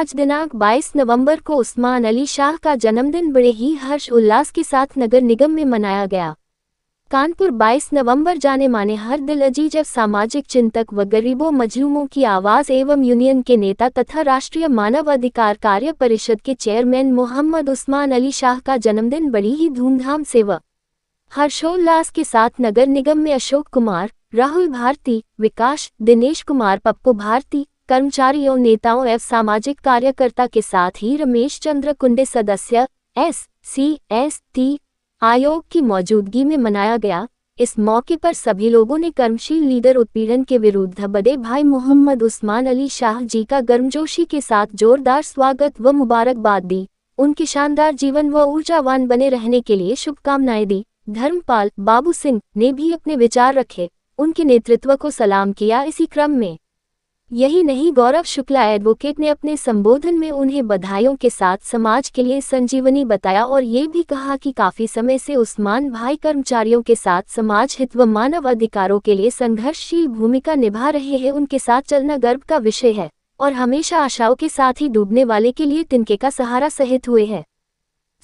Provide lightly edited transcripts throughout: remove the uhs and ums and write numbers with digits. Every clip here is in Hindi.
आज दिनांक 22 नवंबर को उस्मान अली शाह का जन्मदिन बड़े ही हर्ष उल्लास के साथ नगर निगम में मनाया गया। कानपुर 22 नवंबर जाने माने हर दिल अजीज सामाजिक चिंतक व गरीबों मजलूमों की आवाज़ एवं यूनियन के नेता तथा राष्ट्रीय मानव अधिकार कार्य परिषद के चेयरमैन मोहम्मद उस्मान अली शाह का जन्मदिन बड़ी ही धूमधाम से व हर्षोल्लास के साथ नगर निगम में अशोक कुमार, राहुल भारती, विकास, दिनेश कुमार, पप्पू भारती, कर्मचारियों, नेताओं एवं सामाजिक कार्यकर्ता के साथ ही रमेश चंद्र कुंडे सदस्य SC/ST आयोग की मौजूदगी में मनाया गया। इस मौके पर सभी लोगों ने कर्मशील लीडर उत्पीड़न के विरुद्ध बड़े भाई मोहम्मद उस्मान अली शाह जी का गर्मजोशी के साथ जोरदार स्वागत व मुबारकबाद दी। उनके शानदार जीवन व ऊर्जावान बने रहने के लिए शुभकामनाएं दी। धर्मपाल बाबू सिंह ने भी अपने विचार रखे, उनके नेतृत्व को सलाम किया। इसी क्रम में यही नहीं, गौरव शुक्ला एडवोकेट ने अपने संबोधन में उन्हें बधाइयों के साथ समाज के लिए संजीवनी बताया और ये भी कहा कि काफी समय से उस्मान भाई कर्मचारियों के साथ समाज हित व मानव अधिकारों के लिए संघर्षशील भूमिका निभा रहे हैं। उनके साथ चलना गर्व का विषय है और हमेशा आशाओं के साथ ही डूबने वाले के लिए तिनके का सहारा सहित हुए हैं।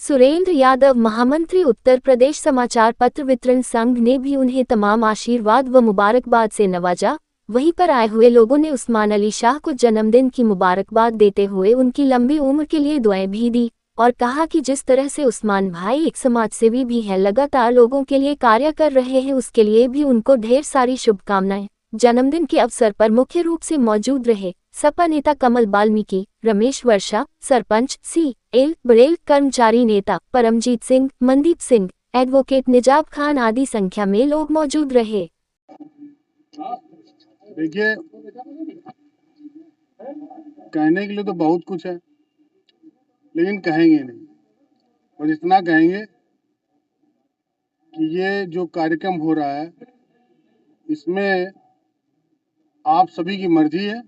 सुरेंद्र यादव, महामंत्री, उत्तर प्रदेश समाचार पत्र वितरण संघ ने भी उन्हें तमाम आशीर्वाद व मुबारकबाद से नवाजा। वहीं पर आए हुए लोगों ने उस्मान अली शाह को जन्मदिन की मुबारकबाद देते हुए उनकी लंबी उम्र के लिए दुआएं भी दी और कहा कि जिस तरह से उस्मान भाई एक समाजसेवी भी हैं, लगातार लोगों के लिए कार्य कर रहे हैं, उसके लिए भी उनको ढेर सारी शुभकामनाएं। जन्मदिन के अवसर पर मुख्य रूप से मौजूद रहे सपा नेता कमल वाल्मीकि, रमेश वर्षा, सरपंच CL बड़ेल, कर्मचारी नेता परमजीत सिंह, मनदीप सिंह, एडवोकेट निजाब खान आदि संख्या में लोग मौजूद रहे। देखिए, कहने के लिए तो बहुत कुछ है, लेकिन कहेंगे नहीं। और इतना कहेंगे कि ये जो कार्यक्रम हो रहा है, इसमें आप सभी की मर्जी है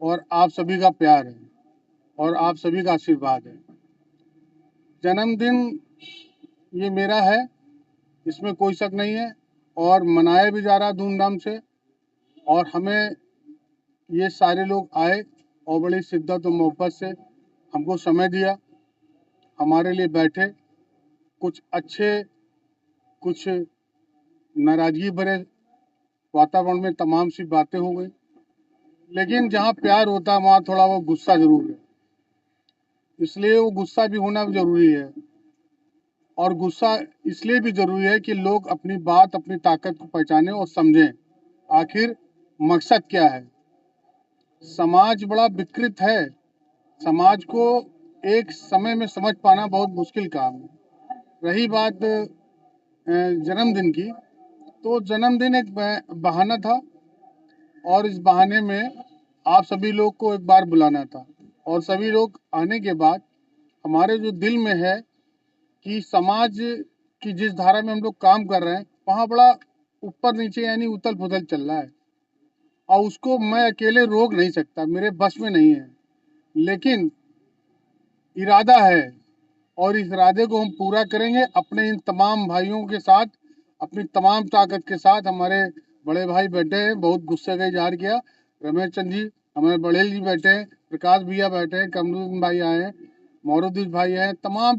और आप सभी का प्यार है और आप सभी का आशीर्वाद है। जन्मदिन ये मेरा है, इसमें कोई शक नहीं है और मनाया भी जा रहा धूमधाम से। और हमें ये सारे लोग आए और बड़ी शिद्दत और मोहब्बत से हमको समय दिया, हमारे लिए बैठे। कुछ अच्छे, कुछ नाराजगी भरे वातावरण में तमाम सी बातें हो गई, लेकिन जहाँ प्यार होता है वहाँ थोड़ा वो गुस्सा जरूर है, इसलिए वो गुस्सा भी होना भी जरूरी है। और गुस्सा इसलिए भी जरूरी है कि लोग अपनी बात, अपनी ताकत को पहचानें और समझें आखिर मकसद क्या है। समाज बड़ा विकृत है, समाज को एक समय में समझ पाना बहुत मुश्किल काम है। रही बात जन्मदिन की, तो जन्मदिन एक बहाना था और इस बहाने में आप सभी लोग को एक बार बुलाना था और सभी लोग आने के बाद हमारे जो दिल में है कि समाज की जिस धारा में हम लोग काम कर रहे हैं वहाँ बड़ा ऊपर नीचे यानी उथल पुथल चल रहा है और उसको मैं अकेले रोक नहीं सकता, मेरे बस में नहीं है। लेकिन इरादा है और इस इरादे को हम पूरा करेंगे अपने इन तमाम भाइयों के साथ, अपनी तमाम ताकत के साथ। हमारे बड़े भाई बैठे हैं, बहुत गुस्से का इजहार किया। रमेश चंद जी, हमारे बड़ेल जी बैठे हैं, प्रकाश भैया बैठे हैं, कमरुद्दीन भाई आए हैं, मोरुद्दीन भाई हैं, तमाम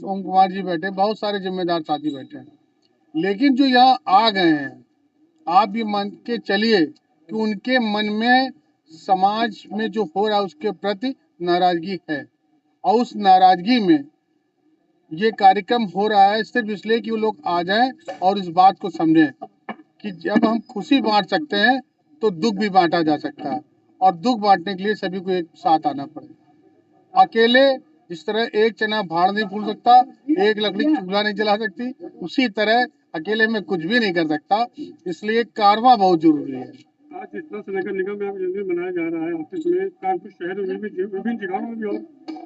ओम कुमार जी बैठे हैं, बहुत सारे जिम्मेदार साथी बैठे हैं। लेकिन जो यहाँ आ गए हैं, आप भी मान के चलिए कि उनके मन में समाज में जो हो रहा है उसके प्रति नाराजगी है और उस नाराजगी में ये कार्यक्रम हो रहा है सिर्फ इसलिए कि वो लोग आ जाएं और इस बात को समझें कि जब हम खुशी बांट सकते हैं तो दुख भी बांटा जा सकता है और दुख बांटने के लिए सभी को एक साथ आना पड़ेगा। अकेले जिस तरह एक चना भाड़ नहीं फूल सकता, एक लकड़ी चूल्हा नहीं जला सकती, उसी तरह अकेले में कुछ भी नहीं कर सकता, इसलिए कारवां बहुत जरूरी है। आज इस तरह से नगर निगम में जन्मदिन मनाया जा रहा है, ऑफिस में, कानपुर शहर में भी, विभिन्न जगहों में भी।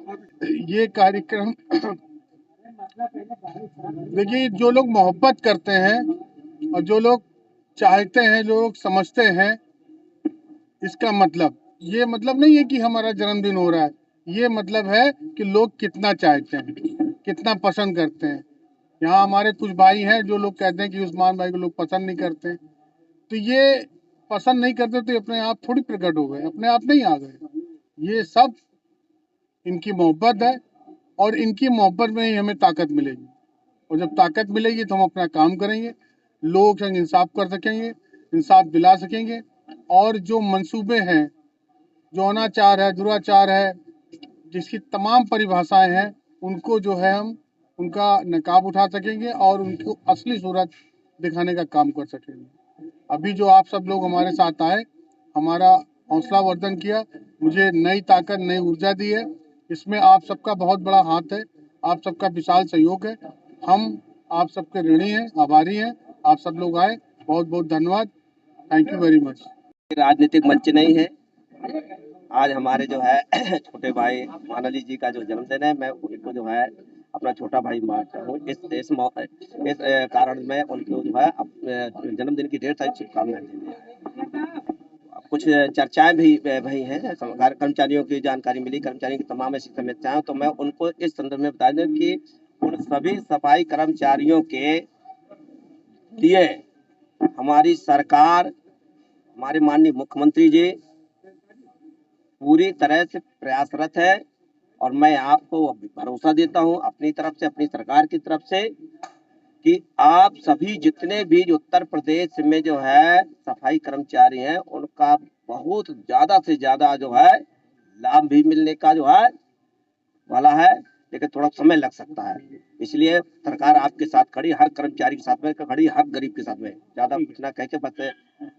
और ये कार्यक्रम देखिए, जो लोग मोहब्बत करते हैं और जो लोग चाहते हैं, जो लोग समझते हैं, इसका मतलब ये मतलब नहीं है कि हमारा जन्मदिन हो रहा है, ये मतलब है कि लोग कितना चाहते हैं, कितना पसंद करते हैं। यहाँ हमारे कुछ भाई हैं जो लोग कहते हैं कि उस्मान भाई को लोग पसंद नहीं करते, तो ये पसंद नहीं करते तो अपने आप थोड़ी प्रकट हो गए, अपने आप नहीं आ गए। ये सब इनकी मोहब्बत है और इनकी मोहब्बत में ही हमें ताकत मिलेगी। और जब ताकत मिलेगी तो हम अपना काम करेंगे, लोग संग इंसाफ कर सकेंगे, इंसाफ दिला सकेंगे। और जो मंसूबे हैं, जो अनाचार है, दुराचार है, जिसकी तमाम परिभाषाएं हैं, उनको जो है हम उनका नकाब उठा सकेंगे और उनको असली सूरत दिखाने का काम कर सकेंगे। अभी जो आप सब लोग हमारे साथ आए, हमारा हौसला वर्धन किया, मुझे नई ताकत, नई ऊर्जा दी है। इसमें आप सबका बहुत बड़ा हाथ है, आप सबका विशाल सहयोग है। हम आप सबके ऋणी हैं, आभारी हैं। आप सब लोग आए, बहुत बहुत धन्यवाद। Thank you very much. राजनीतिक मंच नहीं है। आज हमारे जो है छोटे भाई मानली जी का जो जन्मदिन है, मैं उनको जो है अपना छोटा भाई मानता हूँ। इस कारण मैं उनको जो है जन्मदिन की ढेर सारी शुभकामनाएं देते हैं। कुछ चर्चाएं भी भई हैं, कर्मचारियों की जानकारी मिली, कर्मचारियों की तमाम ऐसी समस्याएं, तो मैं उनको इस संदर्भ में बता दूं कि उन सभी सफाई कर्मचारियों के लिए हमारी सरकार, हमारे माननीय मुख्यमंत्री जी पूरी तरह से प्रयासरत है। और मैं आपको भरोसा देता हूं अपनी तरफ से, अपनी सरकार की तरफ से, कि आप सभी जितने भी उत्तर प्रदेश में जो है सफाई कर्मचारी हैं, उनका बहुत ज्यादा से ज्यादा जो है लाभ भी मिलने का जो है वाला है, लेकिन थोड़ा समय लग सकता है। इसलिए सरकार आपके साथ खड़ी, हर कर्मचारी के साथ में खड़ी, हर गरीब के साथ में। ज्यादा कुछ ना कह के बस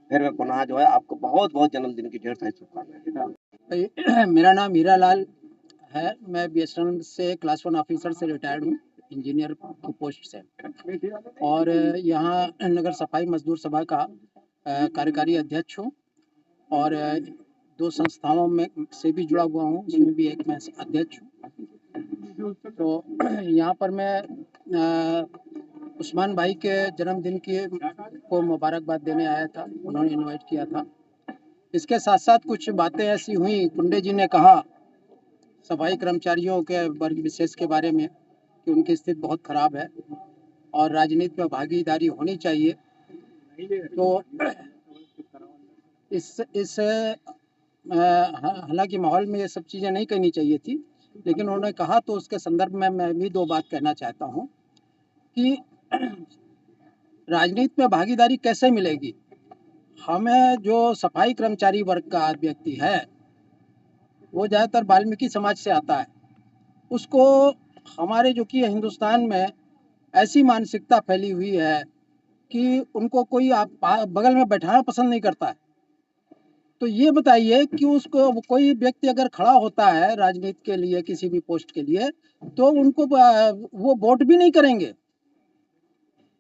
फिर मैं पुनः जो है आपको बहुत बहुत जन्मदिन की ढेर सारी शुभकामनाएं। मेरा नाम हीरा लाल है। मैं बीएसएनएल से क्लास 1 ऑफिसर से रिटायर्ड हूँ, इंजीनियर की पोस्ट से। और यहाँ नगर सफाई मजदूर सभा का कार्यकारी अध्यक्ष हूँ और 2 संस्थाओं में से भी जुड़ा हुआ हूँ, उसमें भी एक मैं अध्यक्ष हूँ। तो यहाँ पर मैं उस्मान भाई के जन्मदिन को मुबारकबाद देने आया था, उन्होंने इनवाइट किया था। इसके साथ साथ कुछ बातें ऐसी हुई, कुंडे जी ने कहा सफाई कर्मचारियों के वर्ग विशेष के बारे में कि उनकी स्थिति बहुत खराब है और राजनीति में भागीदारी होनी चाहिए। तो इस हालांकि माहौल में ये सब चीज़ें नहीं कहनी चाहिए थी, लेकिन उन्होंने कहा तो उसके संदर्भ में मैं भी 2 बात कहना चाहता हूँ कि राजनीति में भागीदारी कैसे मिलेगी। हमें जो सफाई कर्मचारी वर्ग का व्यक्ति है वो ज़्यादातर वाल्मीकि समाज से आता है। उसको हमारे जो कि हिंदुस्तान में ऐसी मानसिकता फैली हुई है कि उनको कोई बगल में बैठाना पसंद नहीं करता है। तो ये बताइए कि उसको कोई व्यक्ति अगर खड़ा होता है राजनीति के लिए, किसी भी पोस्ट के लिए, तो उनको वो वोट भी नहीं करेंगे।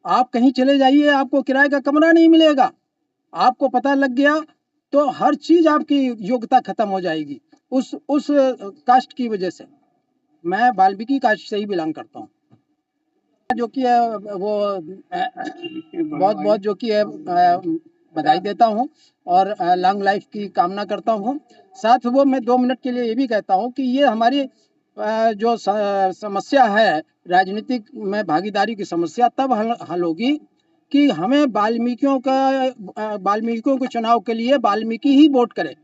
आप कहीं चले जाइए, आपको किराए का कमरा नहीं मिलेगा। आपको पता लग गया तो हर चीज़ आपकी योग्यता खत्म हो जाएगी उस कास्ट की वजह से। मैं वाल्मीकि कास्ट से ही बिलोंग करता हूँ, जो कि वो बहुत बहुत जो कि बधाई देता हूँ और लॉन्ग लाइफ की कामना करता हूँ। साथ वो मैं 2 मिनट के लिए ये भी कहता हूँ कि ये हमारी जो समस्या है राजनीतिक में भागीदारी की समस्या तब हल होगी कि हमें वाल्मीकियों के चुनाव के लिए वाल्मीकि ही वोट करे,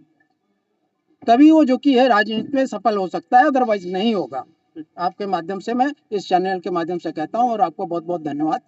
तभी वो जो कि है राजनीति में सफल हो सकता है, अदरवाइज नहीं होगा। आपके माध्यम से मैं इस चैनल के माध्यम से कहता हूँ और आपको बहुत बहुत धन्यवाद।